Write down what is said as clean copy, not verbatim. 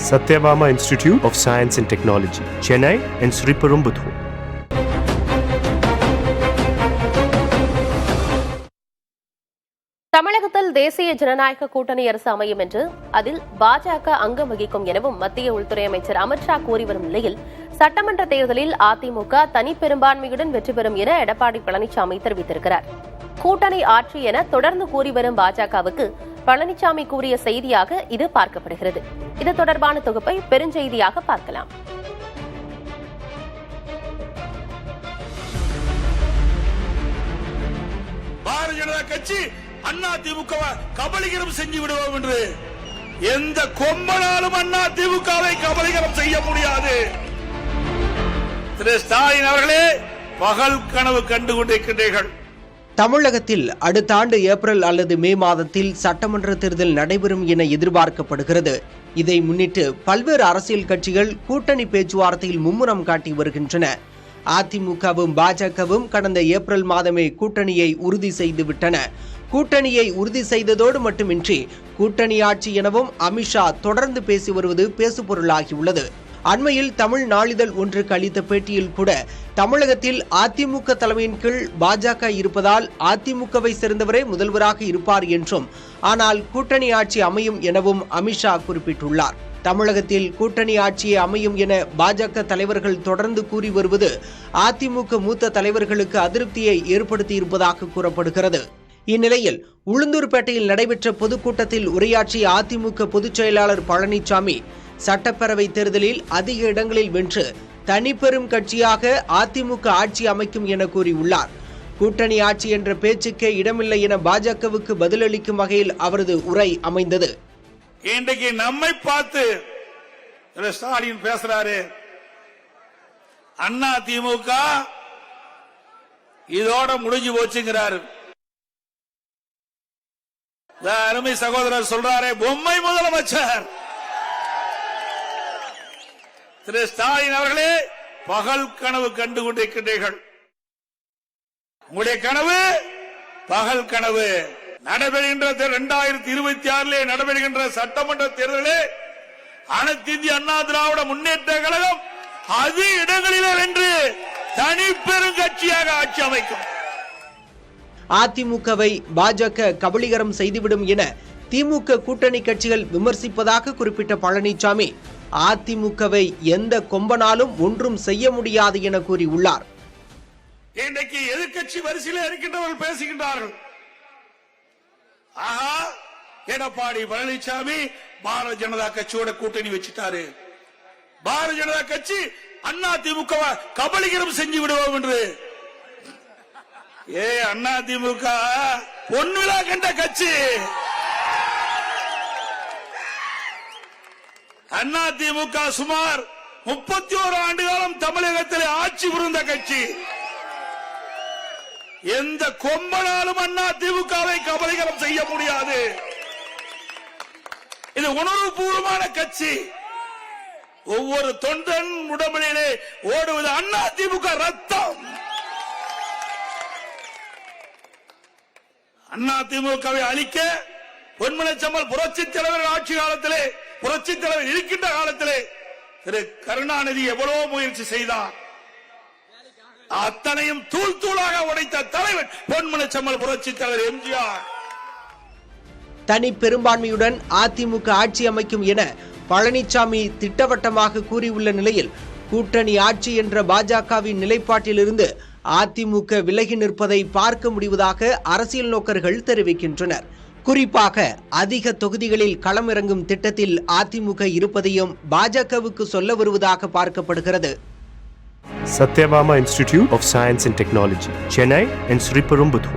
Satyabama Institute of Science and Technology, Chennai and Sriperumbudur. தமிழகத்தில் தேசிய ஜனநாயக கூட்டணி அரசு அமையும் என்று அதில் பாஜக அங்கம் வகிக்கும் எனவும் மத்திய உள்துறை அமைச்சர் அமித்ஷா கூறி வரும் நிலையில் சட்டமன்ற தேர்தலில் அதிமுக தனிப்பெரும்பான்மையுடன் வெற்றி பெறும் என எடப்பாடி பழனிசாமி தெரிவித்திருக்கிறார். கூட்டணி ஆட்சி என தொடர்ந்து கூறி வரும் பாஜகவுக்கு பழனிசாமி கூறிய செய்தியாக இது பார்க்கப்படுகிறது. இது தொடர்பான தொகுப்பை பெருஞ்செய்தியாக பார்க்கலாம். பாரதிய ஜனதா கட்சி அதிமுக கபலீகரம் செஞ்சு விடுவோம் என்று எந்த கொம்பனாலும் அதிமுகவை கபலீகரம் செய்ய முடியாது. திரு ஸ்டாலின் அவர்களே, பகல் கனவு கண்டு கொண்டிருக்கின்றீர்கள். தமிழகத்தில் அடுத்த ஆண்டு ஏப்ரல் அல்லது மே மாதத்தில் சட்டமன்ற தேர்தல் நடைபெறும் என எதிர்பார்க்கப்படுகிறது. இதை முன்னிட்டு பல்வேறு அரசியல் கட்சிகள் கூட்டணி பேச்சுவார்த்தையில் மும்முரம் காட்டி வருகின்றன. அதிமுகவும் பாஜகவும் கடந்த ஏப்ரல் மாதமே கூட்டணியை உறுதி செய்துவிட்டன. கூட்டணியை உறுதி செய்ததோடு மட்டுமின்றி கூட்டணி ஆட்சி எனவும் அமித்ஷா தொடர்ந்து பேசி வருவது பேசுபொருளாகியுள்ளது. அண்மையில் தமிழ் நாளிதழ் ஒன்றுக்கு அளித்த பேட்டியில் கூட தமிழகத்தில் அதிமுக தலைமையின் கீழ் பாஜக இருப்பதால் அதிமுகவை சேர்ந்தவரே முதல்வராக இருப்பார் என்றும், ஆனால் கூட்டணி ஆட்சி அமையும் எனவும் அமித்ஷா குறிப்பிட்டுள்ளார். தமிழகத்தில் கூட்டணி ஆட்சியே அமையும் என பாஜக தலைவர்கள் தொடர்ந்து கூறி வருவது அதிமுக மூத்த தலைவர்களுக்கு அதிருப்தியை ஏற்படுத்தியிருப்பதாக கூறப்படுகிறது. இந்நிலையில் உளுந்தூர்பேட்டையில் நடைபெற்ற பொதுக்கூட்டத்தில் உரையாற்றிய அதிமுக பொதுச் செயலாளர் பழனிசாமி சட்டப்பேரவை தேர்தலில் அதிக இடங்களில் வென்று தனிப்பெரும் கட்சியாக அதிமுக ஆட்சி அமைக்கும் என கூறியுள்ளார். கூட்டணி ஆட்சி என்ற பேச்சுக்கே இடமில்லை என பாஜகவுக்கு பதிலளிக்கும் வகையில் அவரது உரை அமைந்தது. இன்றைக்கு நம்மை பார்த்து ஸ்டாலின் பேசுறாரு, அதிமுக இதோட முடிஞ்சு போச்சுங்கிறாரு. அருமை சகோதரர் சொல்றாரு, பொம்மை முதலமைச்சர். திரு ஸ்டாலின் அவர்களே, பகல் கனவு கண்டு கொண்டிருக்கின்றீர்கள். உங்களுடைய கனவு பகல் கனவு. நடைபெறுகின்ற 2026 நடைபெறுகின்ற சட்டமன்ற தேர்தலிலே அனைத்து இந்திய அண்ணா திராவிட முன்னேற்ற கழகம் அதிக இடங்களிலே வென்று தனிப்பெரும் கட்சியாக ஆட்சி அமைக்கும். அதிமுகவை பாஜக கபலீகரம் செய்துவிடும் என திமுக கூட்டணி கட்சிகள் விமர்சிப்பதாக குறிப்பிட்ட பழனிசாமி அதிமுகவை எந்த கொம்பனாலும் ஒன்றும் செய்ய முடியாது என கூறியுள்ளார். இன்றைக்கு எதிர்கட்சி வரிசையில் இருக்கின்றவர்கள் பேசுகின்றார்கள். ஆஹா, எடப்பாடி பழனிசாமி பாரதிய ஜனதா கட்சியோட கூட்டணி வச்சுட்டாரு. பாரதிய ஜனதா கட்சி அதிமுக கபலீகரம் செஞ்சு விடுவோம் என்று. அதிமுக பொன்விழா கண்ட கட்சி. அதிமுக சுமார் 31 ஆண்டு காலம் தமிழகத்தில் ஆட்சி புரிந்த கட்சி. எந்த கொம்பனாலும் அதிமுகவை கபலீகரம் செய்ய முடியாது. இது உணர்வுபூர்வமான கட்சி. ஒவ்வொரு தொண்டன் உடம்பிலே ஓடுவது அதிமுக ரத்தம். அதிமுகவை அழிக்க பொன்மனச்செம்மல் புரட்சித் தலைவர் ஆட்சி காலத்திலே, புரட்சித் தலைவர் இருக்கின்ற காலத்திலே திரு கருணாநிதி எவ்வளவு முயற்சி செய்தார். அத்தனையும் தூள் தூளாக உடைத்த தலைவர் பொன்மனச்செம்மல் புரட்சித் தலைவர் எம்ஜிஆர். தனி பெரும்பான்மையுடன் அதிமுக ஆட்சி அமைக்கும் என பழனிசாமி திட்டவட்டமாக கூறியுள்ள நிலையில் கூட்டணி ஆட்சி என்ற பாஜகவின் நிலைப்பாட்டிலிருந்து அதிமுக விலகி நிற்பதை பார்க்க முடிவதாக அரசியல் நோக்கர்கள் தெரிவிக்கின்றனர். குறிப்பாக அதிக தொகுதிகளில் களமிறங்கும் திட்டத்தில் அதிமுக இருப்பதையும் பாஜகவுக்கு சொல்ல வருவதாக பார்க்கப்படுகிறது. Satyabama Institute of Science and Technology, Chennai and Sriperumbudur.